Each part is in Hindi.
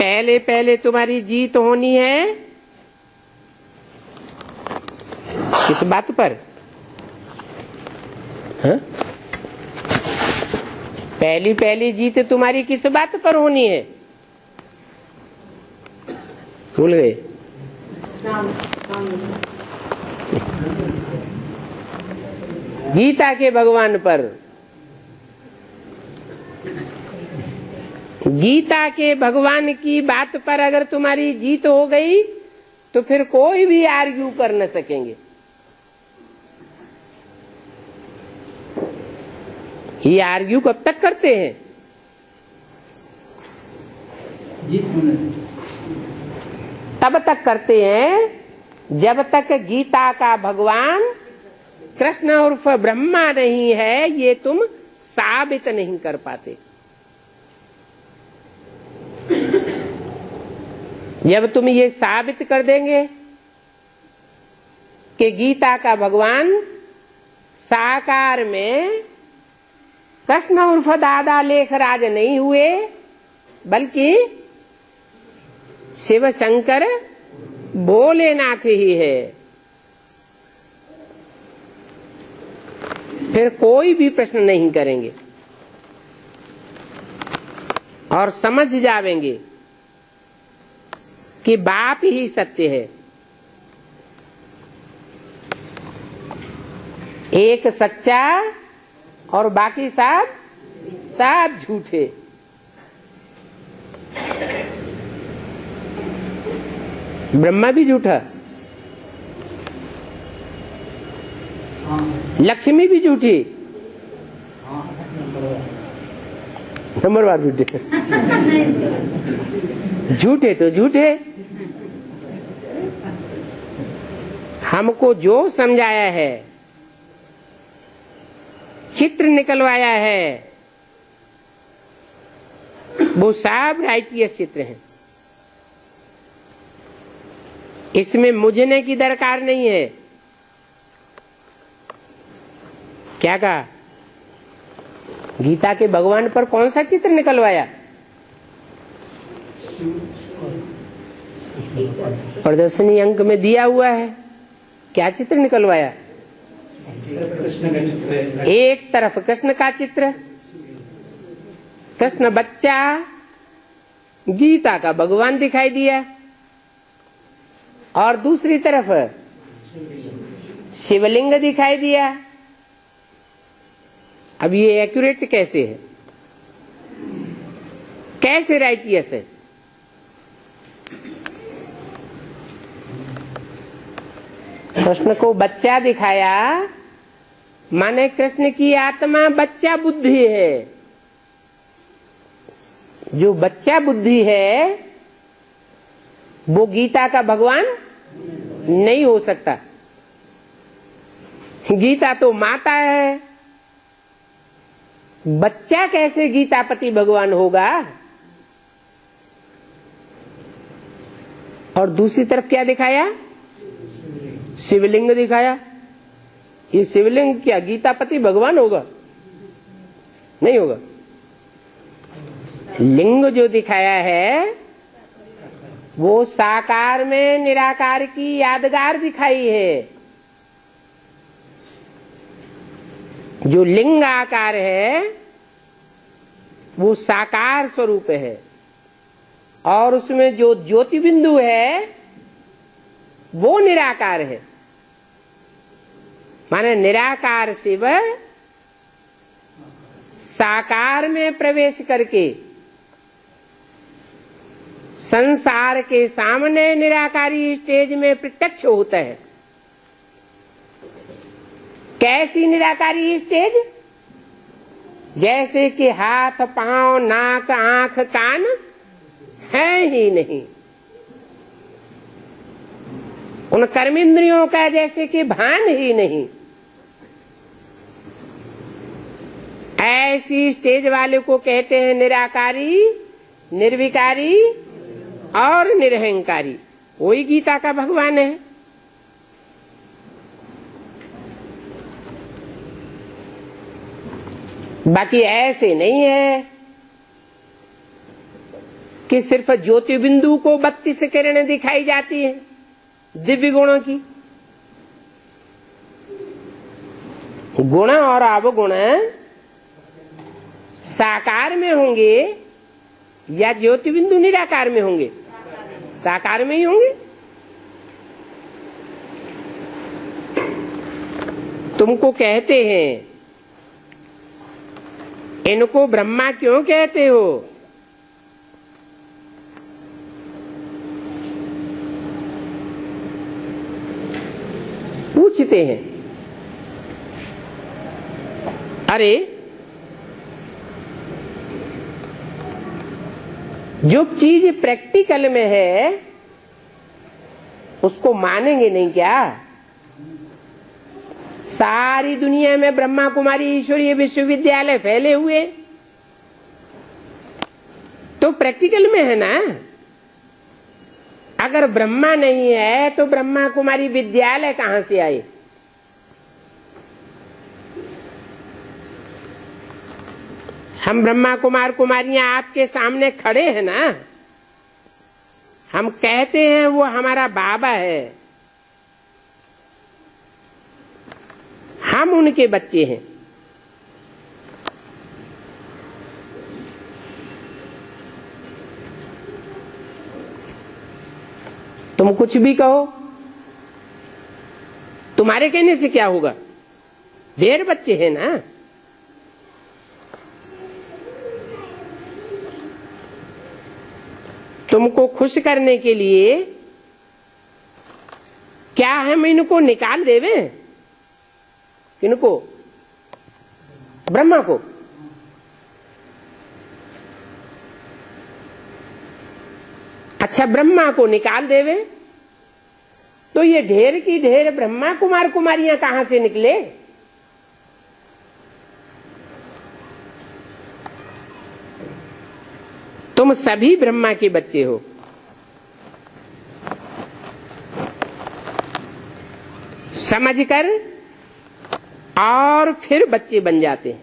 पहले पहले तुम्हारी जीत होनी है किस बात पर? हाँ? पहली पहली जीत तुम्हारी किस बात पर होनी है? भूल गए? गीता के भगवान पर। गीता के भगवान की बात पर अगर तुम्हारी जीत हो गई तो फिर कोई भी आर्ग्यू कर न सकेंगे। ये आर्ग्यू कब तक करते हैं? तब तक करते हैं जब तक गीता का भगवान कृष्ण उर्फ ब्रह्मा नहीं है ये तुम साबित नहीं कर पाते। जब तुम ये साबित कर देंगे कि गीता का भगवान साकार में कृष्ण उर्फ दादा लेखराज नहीं हुए बल्कि शिव शंकर भोलेनाथ ही है, फिर कोई भी प्रश्न नहीं करेंगे और समझ जावेंगे कि बाप ही सत्य है। एक सच्चा और बाकी सब झूठे। ब्रह्मा भी झूठा, लक्ष्मी भी झूठी, नंबरवार झूठे। झूठे तो झूठे। हमको जो समझाया है, चित्र निकलवाया है, वो सब राइटियस चित्र हैं। इसमें मुझने की दरकार नहीं है। क्या कहा? गीता के भगवान पर कौन सा चित्र निकलवाया? प्रदर्शनी अंक में दिया हुआ है। क्या चित्र निकलवाया? एक तरफ कृष्ण का चित्र, कृष्ण बच्चा, गीता का भगवान दिखाई दिया, और दूसरी तरफ शिवलिंग दिखाई दिया। अब ये एक्यूरेट कैसे है? कैसे राइटियस है? कृष्ण को बच्चा दिखाया माने कृष्ण की आत्मा बच्चा बुद्धि है। जो बच्चा बुद्धि है वो गीता का भगवान नहीं हो सकता। गीता तो माता है, बच्चा कैसे गीतापति भगवान होगा? और दूसरी तरफ क्या दिखाया? शिवलिंग दिखाया। ये शिवलिंग क्या गीतापति भगवान होगा? नहीं होगा। लिंग जो दिखाया है वो साकार में निराकार की यादगार दिखाई है। जो लिंग आकार है वो साकार स्वरूप है, और उसमें जो ज्योति बिंदु है वो निराकार है। माने निराकार शिव साकार में प्रवेश करके संसार के सामने निराकारी स्टेज में प्रत्यक्ष होता है। कैसी निराकारी स्टेज? जैसे कि हाथ, पांव, नाक, आंख, कान है ही नहीं। उन कर्मेंद्रियों का जैसे कि भान ही नहीं। ऐसी स्टेज वाले को कहते हैं निराकारी, निर्विकारी और निरहंकारी। वही गीता का भगवान है। बाकी ऐसे नहीं है कि सिर्फ ज्योति बिंदु को 32 किरणें दिखाई जाती हैं दिव्य गुणों की। गुण और अवगुण साकार में होंगे या ज्योति बिंदु निराकार में होंगे? साकार में ही होंगे। तुमको कहते हैं इनको ब्रह्मा क्यों कहते हो? पूछते हैं। अरे जो चीज प्रैक्टिकल में है उसको मानेंगे नहीं क्या? सारी दुनिया में ब्रह्मा कुमारी ईश्वरीय विश्वविद्यालय फैले हुए तो प्रैक्टिकल में है ना। अगर ब्रह्मा नहीं है तो ब्रह्मा कुमारी विद्यालय कहां से आए? हम ब्रह्मा कुमार कुमारियां आपके सामने खड़े हैं ना। हम कहते हैं वो हमारा बाबा है, हम उनके बच्चे हैं। तुम कुछ भी कहो, तुम्हारे कहने से क्या होगा? ढेर बच्चे हैं ना। तुमको खुश करने के लिए क्या हम इनको निकाल देवे? किनको? ब्रह्मा को। अच्छा, ब्रह्मा को निकाल देवे तो ये ढेर की ढेर ब्रह्मा कुमार कुमारियां कहां से निकले? तुम सभी ब्रह्मा के बच्चे हो। समझकर और फिर बच्चे बन जाते हैं।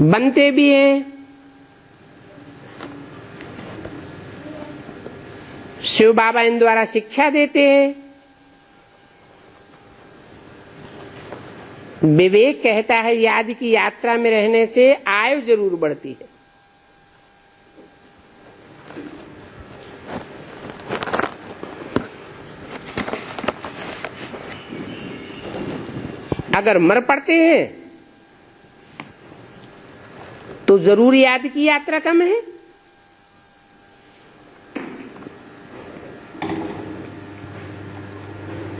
बनते भी हैं। शिव बाबा इन द्वारा शिक्षा देते हैं। विवेक कहता है याद की यात्रा में रहने से आयु जरूर बढ़ती है। अगर मर पड़ते हैं तो जरूर याद की यात्रा कम है।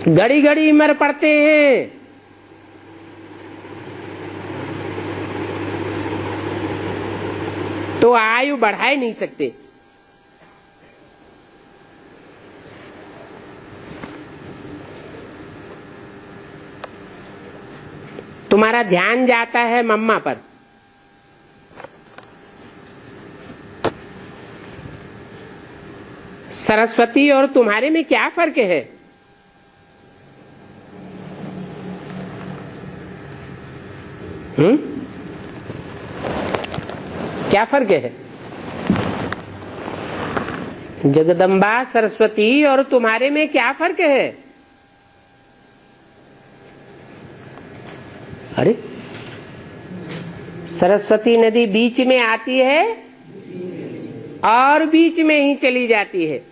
घड़ी घड़ी मर पड़ते हैं तो आयु बढ़ा ही नहीं सकते। तुम्हारा ध्यान जाता है मम्मा पर, सरस्वती और तुम्हारे में क्या फर्क है? क्या फर्क है? जगदम्बा सरस्वती और तुम्हारे में क्या फर्क है? अरे, सरस्वती नदी बीच में आती है और बीच में ही चली जाती है।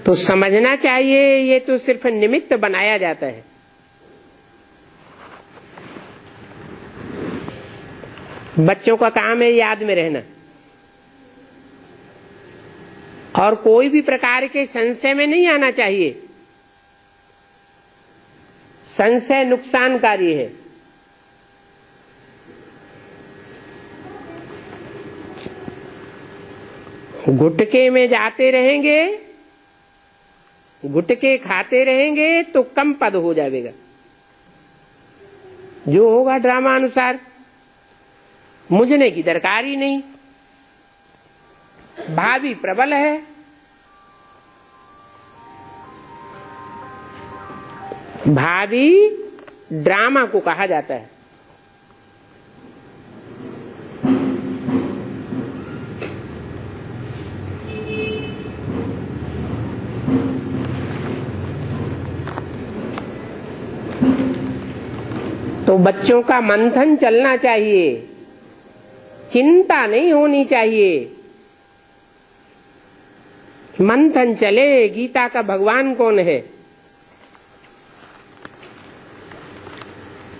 तो समझना चाहिए ये तो सिर्फ निमित्त बनाया जाता है। बच्चों का काम है याद में रहना और कोई भी प्रकार के संशय में नहीं आना चाहिए। संशय नुकसानकारी है। गुटके में जाते रहेंगे, गुटके खाते रहेंगे तो कम पद हो जाएगा। जो होगा ड्रामा अनुसार, मुझने की दरकार ही नहीं। भावी प्रबल है, भावी ड्रामा को कहा जाता है। तो बच्चों का मंथन चलना चाहिए, चिंता नहीं होनी चाहिए। मंथन चले गीता का भगवान कौन है,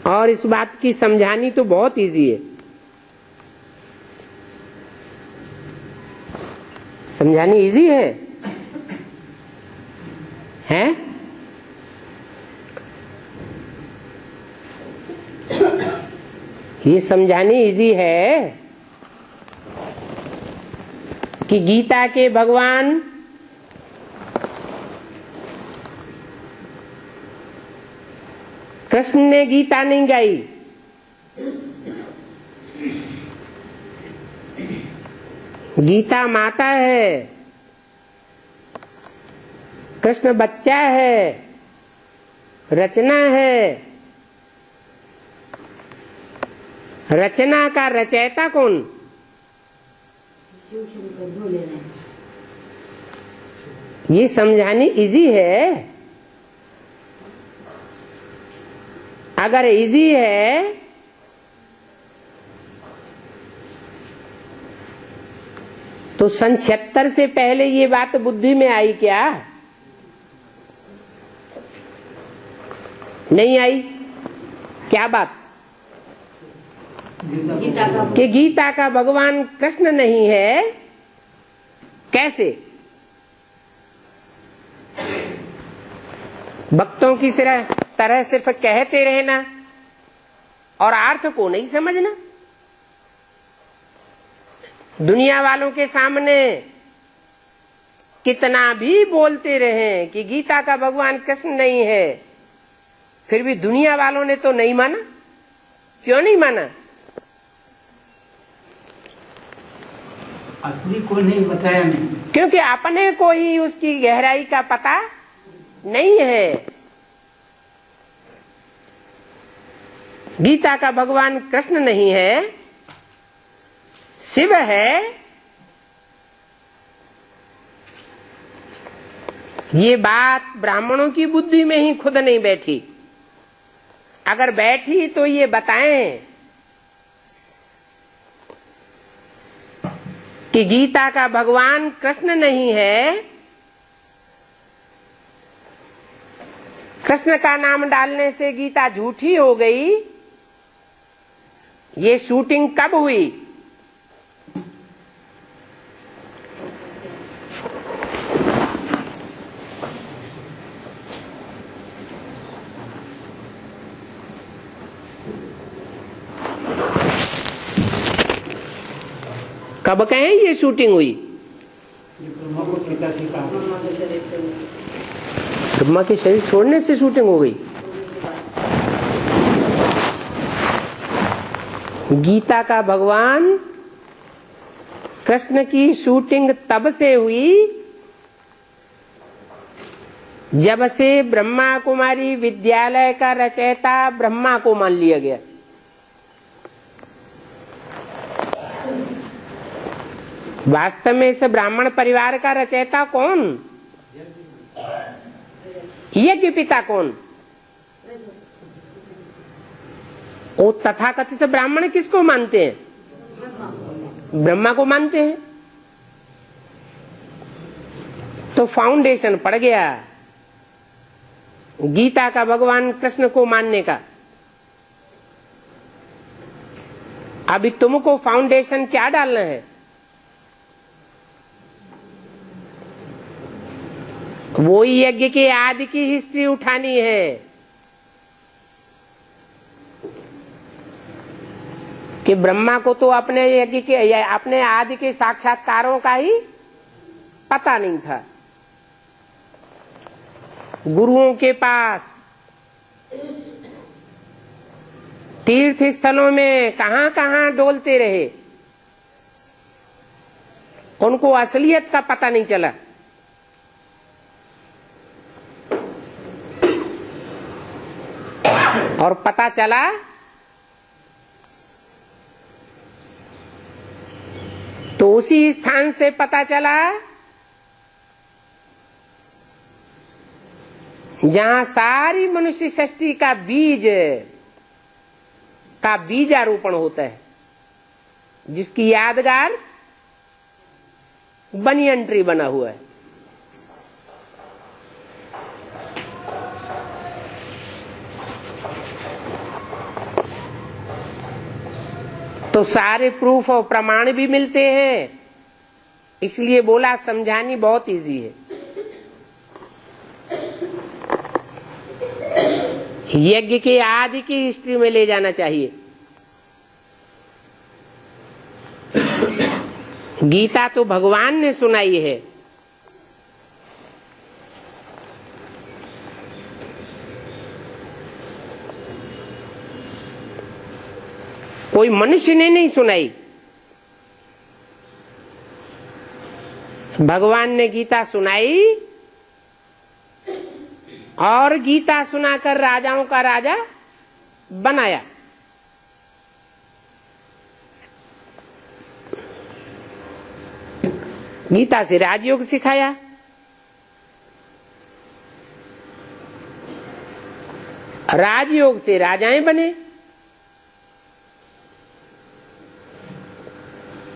और इस बात की समझानी तो बहुत इजी है। समझानी इजी है, हैं? ये समझानी इजी है कि गीता के भगवान कृष्ण ने गीता नहीं गाई, गीता माता है, कृष्ण बच्चा है, रचना है। रचना का रचयिता कौन? ये समझानी इजी है। अगर इजी है तो सन 76 से पहले ये बात बुद्धि में आई क्या? नहीं आई। क्या बात? कि गीता का भगवान कृष्ण नहीं है। कैसे? भक्तों की तरह सिर्फ कहते रहना और अर्थ को नहीं समझना। दुनिया वालों के सामने कितना भी बोलते रहे कि गीता का भगवान कृष्ण नहीं है, फिर भी दुनिया वालों ने तो नहीं माना। क्यों नहीं माना? असली को नहीं बताया नहीं, क्योंकि अपने को ही उसकी गहराई का पता नहीं है। गीता का भगवान कृष्ण नहीं है, शिव है। ये बात ब्राह्मणों की बुद्धि में ही खुद नहीं बैठी। अगर बैठी तो ये बताएं कि गीता का भगवान कृष्ण नहीं है। कृष्ण का नाम डालने से गीता झूठी हो गई। ये शूटिंग कब हुई? कब कहें ये शूटिंग हुई? ब्रह्मा के शरीर छोड़ने से शूटिंग हो गई। गीता का भगवान कृष्ण की शूटिंग तब से हुई जब से ब्रह्मा कुमारी विद्यालय का रचयिता ब्रह्मा को मान लिया गया। वास्तव में इस ब्राह्मण परिवार का रचयिता कौन? यज्ञ पिता कौन? वो तथाकथित ब्राह्मण किसको मानते हैं? ब्रह्मा को मानते हैं। तो फाउंडेशन पड़ गया गीता का भगवान कृष्ण को मानने का। अभी तुमको फाउंडेशन क्या डालना है? वो यज्ञ के आदि की हिस्ट्री उठानी है कि ब्रह्मा को तो अपने यज्ञ के या अपने आदि के साक्षात्कारों का ही पता नहीं था। गुरुओं के पास तीर्थ स्थलों में कहां कहां डोलते रहे, उनको असलियत का पता नहीं चला। और पता चला तो उसी स्थान से पता चला जहां सारी मनुष्य सृष्टि का बीजारोपण होता है, जिसकी यादगार बनियन ट्री बना हुआ है। तो सारे प्रूफ और प्रमाण भी मिलते हैं, इसलिए बोला समझानी बहुत इजी है। यज्ञ के आदि की हिस्ट्री में ले जाना चाहिए। गीता तो भगवान ने सुनाई है, कोई मनुष्य ने नहीं सुनाई। भगवान ने गीता सुनाई और गीता सुनाकर राजाओं का राजा बनाया। गीता से राजयोग सिखाया। राजयोग से राजाएं बने।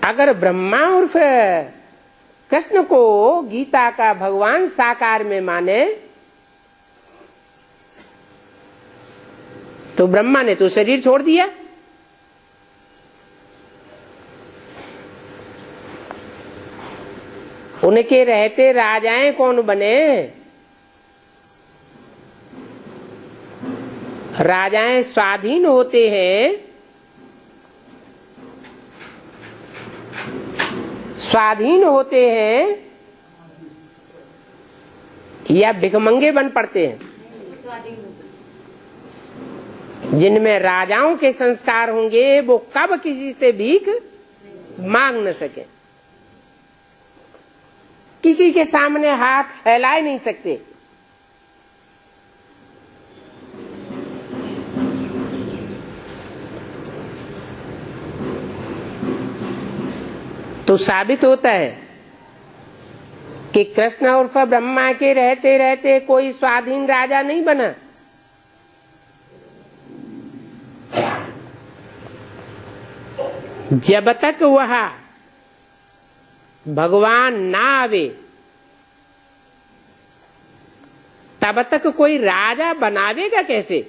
अगर ब्रह्मा उर्फ कृष्ण को गीता का भगवान साकार में माने तो ब्रह्मा ने तो शरीर छोड़ दिया। उनके रहते राजाएं कौन बने? राजाएं स्वाधीन होते हैं, स्वाधीन होते हैं या भिखमंगे बन पड़ते हैं? जिनमें राजाओं के संस्कार होंगे वो कब किसी से भीख मांग न सके, किसी के सामने हाथ फैला ही नहीं सकते। तो साबित होता है कि कृष्ण उर्फ ब्रह्मा के रहते रहते कोई स्वाधीन राजा नहीं बना। जब तक वह भगवान ना आवे तब तक कोई राजा बनावेगा कैसे?